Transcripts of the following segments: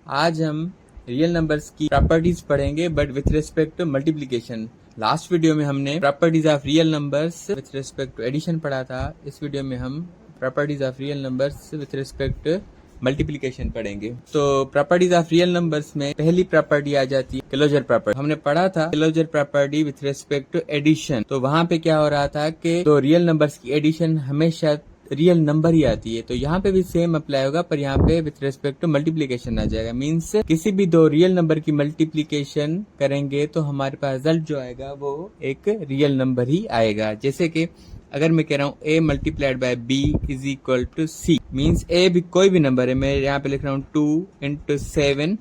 आज हम real numbers की प्रॉपर्टीज पढ़ेंगे but with respect to multiplication. Last video में हमने properties of real numbers with respect to addition पढ़ा था। इस वीडियो में हम properties of real numbers with respect to multiplication पढ़ेंगे। तो प्रॉपर्टीज ऑफ रियल नंबर्स में पहली प्रॉपर्टी आ जाती है क्लोजर प्रॉपर्टी। हमने पढ़ा था closure property with respect to addition. तो वहां पे क्या हो रहा था कि तो रियल नंबर्स की एडिशन हमेशा रियल नंबर ही आती है। तो यहाँ पे भी सेम अप्लाई होगा, पर यहाँ पे विथ रिस्पेक्ट टू मल्टीप्लिकेशन आ जाएगा। मीन्स किसी भी दो रियल नंबर की मल्टीप्लिकेशन करेंगे तो हमारे पास रिजल्ट जो आएगा वो एक रियल नंबर ही आएगा। जैसे कि अगर मैं कह रहा हूँ a multiplied by b is equal to c, means a भी कोई भी नंबर है। मैं यहाँ पे लिख रहा हूँ 2 इंटू 7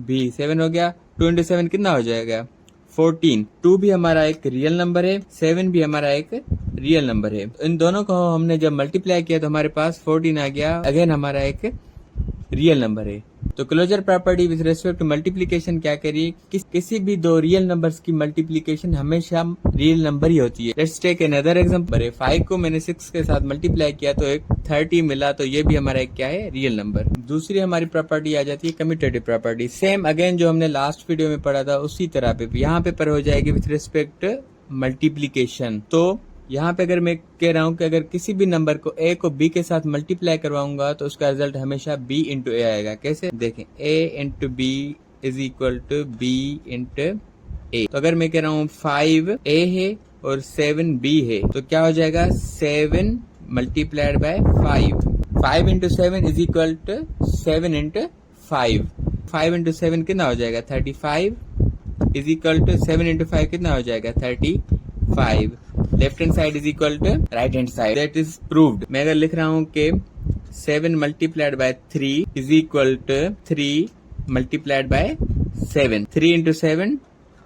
b, 7 हो गया। 2 इंटू 7 कितना हो जाएगा 14। 2 भी हमारा एक रियल नंबर है, 7 भी हमारा एक रियल नंबर है। इन दोनों को हमने जब मल्टीप्लाई किया तो हमारे पास 14 आ गया, अगेन हमारा एक रियल नंबर है। तो closure property with respect to multiplication क्या करिए, किसी भी दो रियल नंबर्स की मल्टीप्लिकेशन हमेशा रियल नंबर ही होती है। लेट्स टेक अनदर एग्जांपल है 5 को मैंने 6 के साथ मल्टीप्लाई किया तो एक 30 मिला, तो ये भी हमारा एक क्या है रियल नंबर। दूसरी हमारी प्रॉपर्टी आ जाती है कम्यूटेटिव प्रॉपर्टी। सेम अगेन जो हमने लास्ट वीडियो में पढ़ा था उसी तरह पे यहाँ पे पर हो जाएगी विथ रिस्पेक्ट मल्टीप्लीकेशन। तो यहाँ पे अगर मैं कह रहा हूँ कि अगर किसी भी नंबर को a को b के साथ मल्टीप्लाई करवाऊंगा तो उसका रिजल्ट हमेशा b इंटू a आएगा। कैसे देखें, a into b is equal to b into a। तो अगर मैं कह रहा हूँ 5a है और 7b है तो क्या हो जाएगा 7 multiplied by 5। 5 into 7 is equal to 7 into 5। 5 into 7 कितना हो जाएगा 35 इज इक्वल टू 7 इंटू 5 कितना हो जाएगा 35। Left hand side is equal to right hand side, that is proved. मैं अगर लिख रहा हूँ कि 7 multiplied by 3 is equal to 3 multiplied by 7। 3 into 7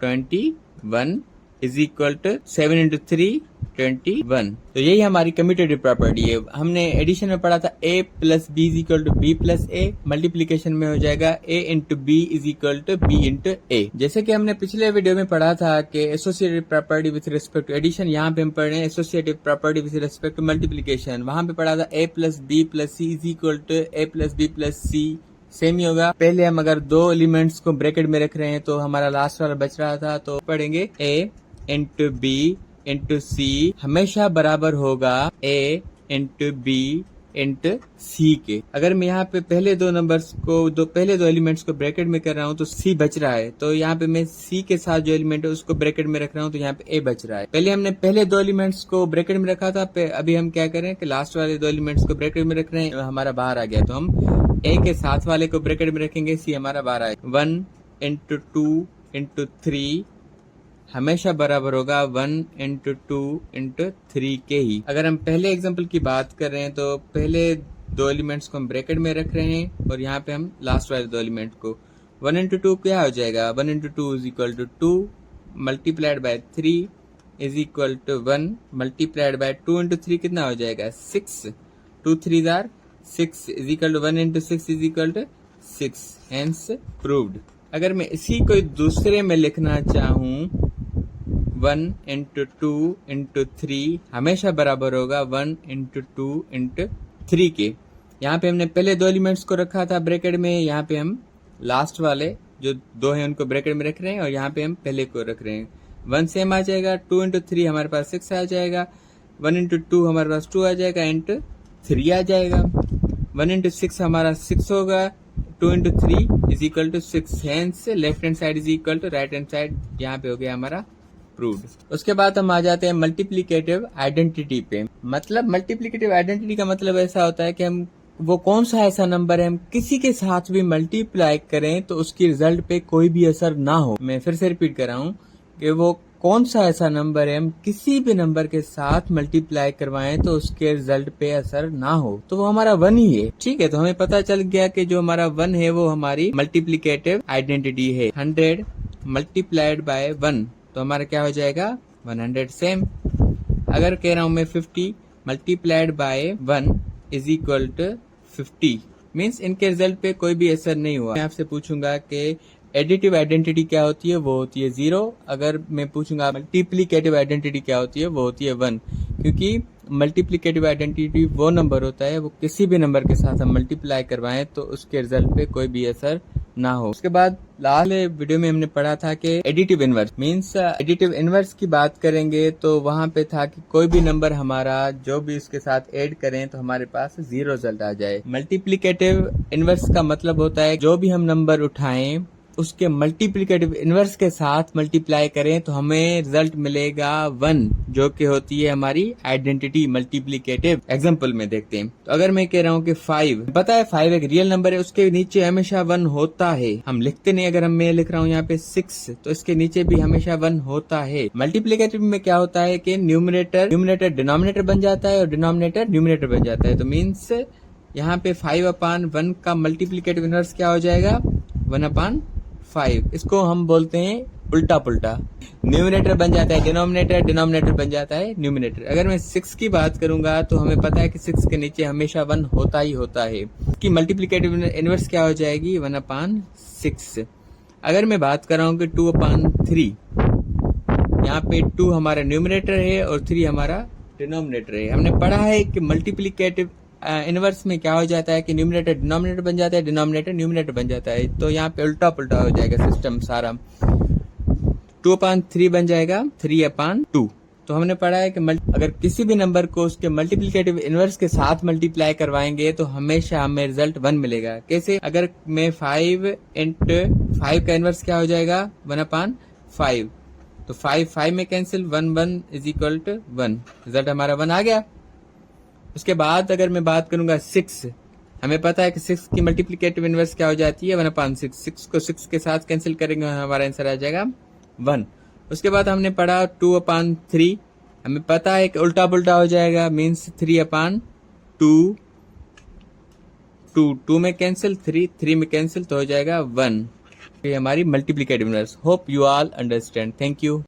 21 is equal to 7 into 3 21। तो यही हमारी कम्यूटेटिव प्रॉपर्टी है। हमने एडिशन में पढ़ा था a plus b is equal to b plus a, multiplication में हो जाएगा a into b is equal to b into a। जैसे कि हमने पिछले वीडियो में पढ़ा था कि associative property with respect to addition, यहाँ पे हम पढ़ रहे हैं associative property with respect to multiplication. वहां पे पढ़ा था a plus b plus c is equal to a plus b plus c। Same ही होगा। पहले हम अगर दो एलिमेंट्स को ब्रैकेट में रख रहे हैं तो हमारा लास्ट वाला बच रहा था, तो पढ़ेंगे a इंटू b इंटू सी हमेशा बराबर होगा a इंटू b इंटू सी के। अगर मैं यहाँ पे पहले दो नंबर्स को पहले दो एलिमेंट्स को ब्रैकेट में कर रहा हूँ तो c बच रहा है, तो यहाँ पे मैं c के साथ जो एलिमेंट है उसको ब्रैकेट में रख रहा हूँ तो यहाँ पे a बच रहा है। पहले हमने पहले दो एलिमेंट्स को ब्रैकेट में रखा था, अभी हम क्या करें कि लास्ट वाले दो एलिमेंट्स को ब्रैकेट में रख रहे हैं, हमारा बाहर आ गया तो हम a के साथ वाले को ब्रैकेट में रखेंगे, c हमारा बाहर आएगा। 1 इंटू 2 इंटू 3 हमेशा बराबर होगा 1 इंटू 2 इंटू 3 के ही। अगर हम पहले एग्जांपल की बात कर रहे हैं तो पहले दो एलिमेंट्स को हम ब्रैकेट में रख रहे हैं और यहाँ पे हम लास्ट वाले दो एलिमेंट को 1 इंटू 2 क्या हो जाएगा 1 into 2 is equal to 2 multiplied by 3 is equal to 1 multiplied by 2 into 3 कितना हो जाएगा 6। 2 3 are 6 is equal to 1 into 6 is equal to 6, hence proved. अगर मैं इसी को दूसरे में लिखना चाहूँ 1 इंटू 2 इंटू 3 हमेशा बराबर होगा 1 इंटू 2 इंटू 3 के। यहाँ पे हमने पहले दो एलिमेंट्स को रखा था ब्रैकेट में, यहाँ पे हम लास्ट वाले जो दो हैं उनको ब्रैकेट में रख रहे हैं और यहाँ पे हम पहले को रख रहे हैं। 1 सेम आ जाएगा, 2 इंटू 3 हमारे पास 6 आ जाएगा, 1 इंटू 2 हमारे पास 2 आ जाएगा, इंटू 3 आ जाएगा। 1 इंटू 6 हमारा 6 होगा, 2 into 3 is equal to 6, hence left hand side is equal to right hand side, यहाँ पे हो गया हमारा प्रूव्ड। उसके बाद हम आ जाते हैं मल्टीप्लिकेटिव आइडेंटिटी पे। मतलब मल्टीप्लिकेटिव आइडेंटिटी का मतलब ऐसा होता है कि हम वो कौन सा ऐसा नंबर है हम किसी के साथ भी मल्टीप्लाई करें तो उसकी रिजल्ट पे कोई भी असर ना हो। मैं फिर से रिपीट कर रहा हूँ कि वो कौन सा ऐसा नंबर है हम किसी भी नंबर के साथ मल्टीप्लाई करवाएं तो उसके रिजल्ट पे असर ना हो, तो वो हमारा 1 ही है। ठीक है, तो हमें पता चल गया कि जो हमारा 1 है वो हमारी मल्टीप्लिकेटिव आइडेंटिटी है। 100 मल्टीप्लाइड बाय 1 तो हमारा क्या हो जाएगा 100। सेम अगर कह रहा हूँ मैं 50 multiplied by 1 is equal to 50, means इनके रिजल्ट पे कोई भी असर नहीं हुआ। मैं आपसे पूछूंगा कि एडिटिव आइडेंटिटी क्या होती है, वो होती है 0। अगर मैं पूछूंगा मल्टीप्लिकेटिव आइडेंटिटी क्या होती है, वो होती है 1, क्योंकि मल्टीप्लिकेटिव आइडेंटिटी वो नंबर होता है वो किसी भी नंबर के साथ हम मल्टीप्लाई करवाएं तो उसके रिजल्ट पे कोई भी असर ना हो। उसके बाद लास्ट वीडियो में हमने पढ़ा था कि additive inverse means additive inverse की बात करेंगे तो वहां पे था कि कोई भी नंबर हमारा जो भी उसके साथ ऐड करें तो हमारे पास 0 रिजल्ट आ जाए। मल्टीप्लिकेटिव इनवर्स का मतलब होता है जो भी हम नंबर उठाएं उसके मल्टीप्लिकेटिव इनवर्स के साथ मल्टीप्लाई करें तो हमें रिजल्ट मिलेगा 1, जो कि होती है हमारी आइडेंटिटी मल्टीप्लिकेटिव। एग्जांपल में देखते हैं, तो अगर मैं कह रहा हूँ कि 5, पता है 5 एक रियल नंबर है, उसके नीचे हमेशा 1 होता है, हम लिखते नहीं। अगर मैं लिख रहा हूँ यहाँ पे 6 तो इसके नीचे भी हमेशा 1 होता है। मल्टीप्लिकेटिव में क्या होता है कि न्यूमरेटर डिनोमिनेटर बन जाता है और डिनोमिनेटर न्यूमरेटर बन जाता है। तो मीन्स यहाँ पे 5/1 का मल्टीप्लिकेटिव इनवर्स क्या हो जाएगा, 1/5। इसको हम बोलते हैं उल्टा पुल्टा। न्यूमिनेटर बन जाता है डिनोमिनेटर, डिनोमिनेटर बन जाता है न्यूमिनेटर। अगर मैं 6 की बात करूंगा तो हमें पता है कि 6 के नीचे हमेशा 1 होता ही होता है। कि मल्टीप्लिकेटिव इनवर्स क्या हो जाएगी, 1/6। अगर मैं बात कर रहा हूँ कि 2/3, यहाँ पे 2 हमारा न्यूमिनेटर है और 3 हमारा डिनोमिनेटर है। हमने पढ़ा है कि मल्टीप्लिकेटिव इनवर्स में क्या हो जाता है कि न्यूमिनेटर डिनोमिनेटर बन जाता है, डिनोमिनेटर न्यूमिनेटर बन जाता है। तो यहाँ पे उल्टा पुल्टा हो जाएगा सिस्टम सारा। 2/3 बन जाएगा 3/2। तो हमने पढ़ा है कि अगर किसी भी नंबर को उसके मल्टीप्लिकेटिव इनवर्स के साथ मल्टीप्लाई करवाएंगे तो हमेशा हमें रिजल्ट 1 मिलेगा। कैसे, अगर मैं 5 × 5 का इनवर्स क्या हो जाएगा, 1/5। तो 5 में cancel, 1 is equal to 1, result हमारा 1 आ गया। उसके बाद अगर मैं बात करूंगा 6, हमें पता है कि 6 की मल्टीप्लिकेटिव इनवर्स क्या हो जाती है, 1/6। 6 को 6 के साथ कैंसिल करेंगे हमारा आंसर आ जाएगा 1। उसके बाद हमने पढ़ा 2/3, हमें पता है कि उल्टा पुल्टा हो जाएगा, मीन्स 3/2। 2 में कैंसिल, 3 में कैंसिल, तो हो जाएगा 1। ये हमारी multiplicative inverse. Hope you all understand. Thank you.